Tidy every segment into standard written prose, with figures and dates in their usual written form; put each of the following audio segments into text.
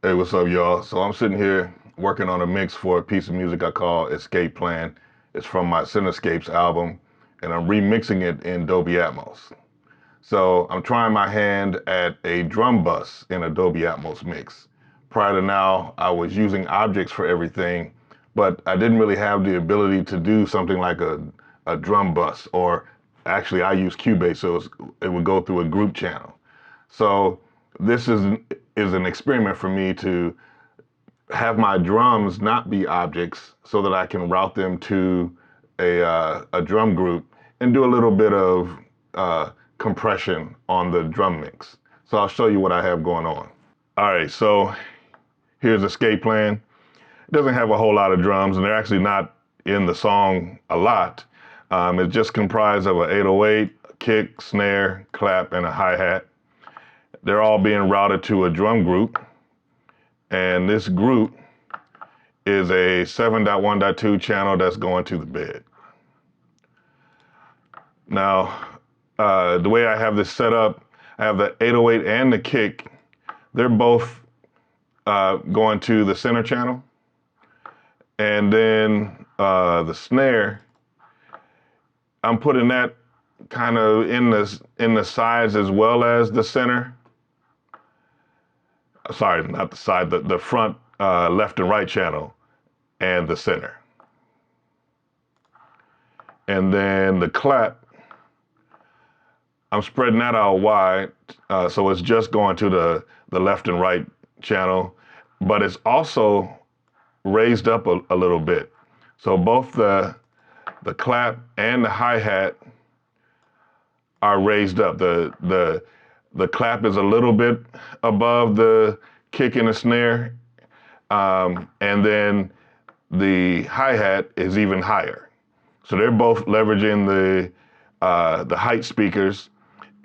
Hey, what's up, y'all? So I'm sitting here working on a mix for a piece of music I call Escape Plan. It's from my Cinescapes album, and I'm remixing it in Dolby Atmos. So I'm trying my hand at a drum bus in a Dolby Atmos mix. Prior to now, I was using objects for everything, but I didn't really have the ability to do something like a drum bus, or actually I use Cubase, so it would go through a group channel. So this is an experiment for me to have my drums not be objects so that I can route them to a drum group and do a little bit of compression on the drum mix. So I'll show you what I have going on. All right, so here's Escape Plan. It doesn't have a whole lot of drums, and they're actually not in the song a lot. It's just comprised of an 808, a kick, snare, clap, and a hi-hat. They're all being routed to a drum group, and this group is a 7.1.2 channel that's going to the bed. Now, the way I have this set up, I have the 808 and the kick. They're both going to the center channel. And then the snare, I'm putting that kind of in the sides as well as the center. Sorry, not the side, the front left and right channel and the center. And then the clap, I'm spreading that out wide, so it's just going to the left and right channel, but it's also raised up a little bit. So both the clap and the hi-hat are raised up. The clap is a little bit above the kick and the snare, and then the hi-hat is even higher. So they're both leveraging the height speakers,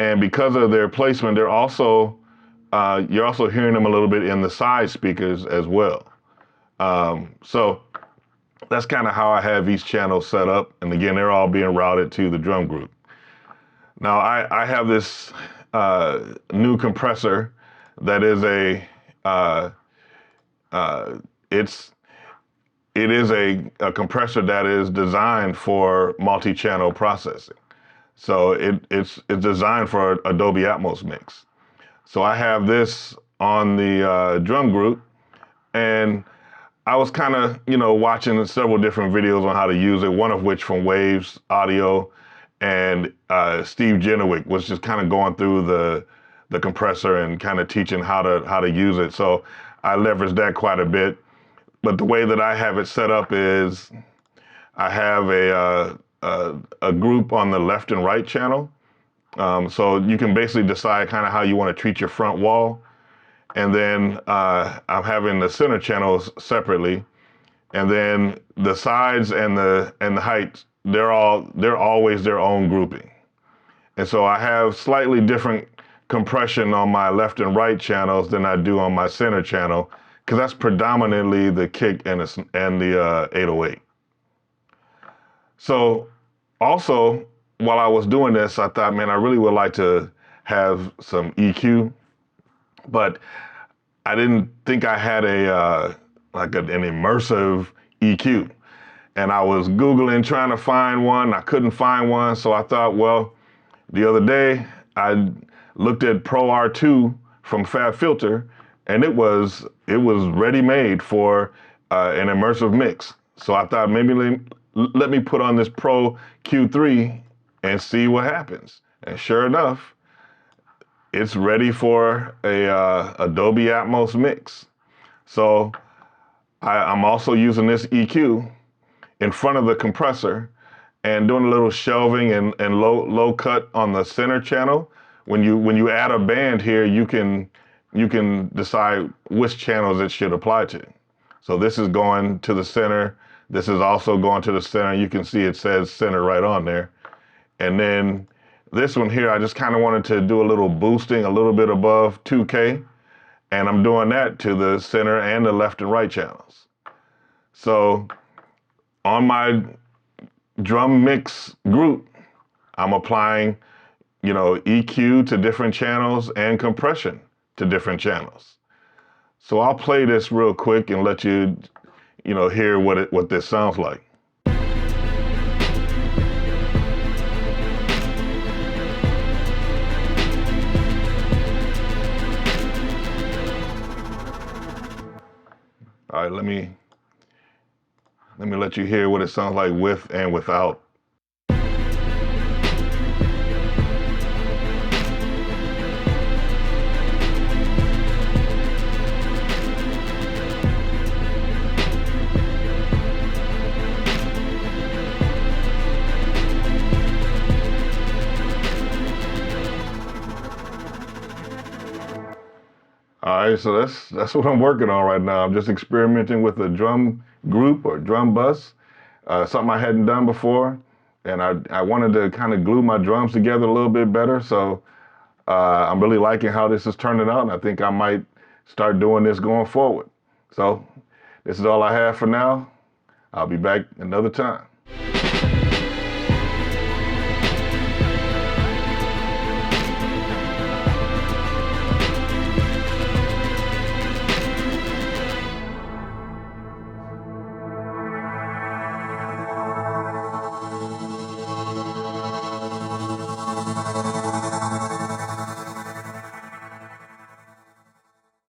and because of their placement, they're also you're also hearing them a little bit in the side speakers as well. So that's kind of how I have each channel set up, and again, they're all being routed to the drum group. Now I have this new compressor that is it is a compressor that is designed for multi-channel processing. So it's designed for a Dolby Atmos mix. So I have this on the drum group, and I was kind of, watching several different videos on how to use it, one of which from Waves Audio, and Steve Genowick was just kind of going through the compressor and kind of teaching how to use it. So I leveraged that quite a bit. But the way that I have it set up is I have a group on the left and right channel. So you can basically decide kind of how you want to treat your front wall. And then I'm having the center channels separately. And then the sides and the height, they're always their own grouping. And so I have slightly different compression on my left and right channels than I do on my center channel, because that's predominantly the kick and the 808. So also, while I was doing this, I thought, man, I really would like to have some EQ, but I didn't think I had an immersive EQ. And I was Googling trying to find one. I couldn't find one. So I thought, well, the other day I looked at Pro R2 from FabFilter, and it was ready-made for an immersive mix. So I thought maybe let me put on this Pro Q3 and see what happens. And sure enough, it's ready for a Dolby Atmos mix. So I'm also using this EQ in front of the compressor and doing a little shelving and low cut on the center channel. When you add a band here, you can decide which channels it should apply to. So this is going to the center. This is also going to the center. You can see it says center right on there. And then this one here, I just kind of wanted to do a little boosting a little bit above 2K. And I'm doing that to the center and the left and right channels. So on my drum mix group, I'm applying, EQ to different channels and compression to different channels. So I'll play this real quick and let you, hear what this sounds like. All right, let me let you hear what it sounds like with and without. All right, so that's what I'm working on right now. I'm just experimenting with a drum group or drum bus, something I hadn't done before, and I wanted to kind of glue my drums together a little bit better. So I'm really liking how this is turning out, and I think I might start doing this going forward. So this is all I have for now. I'll be back another time.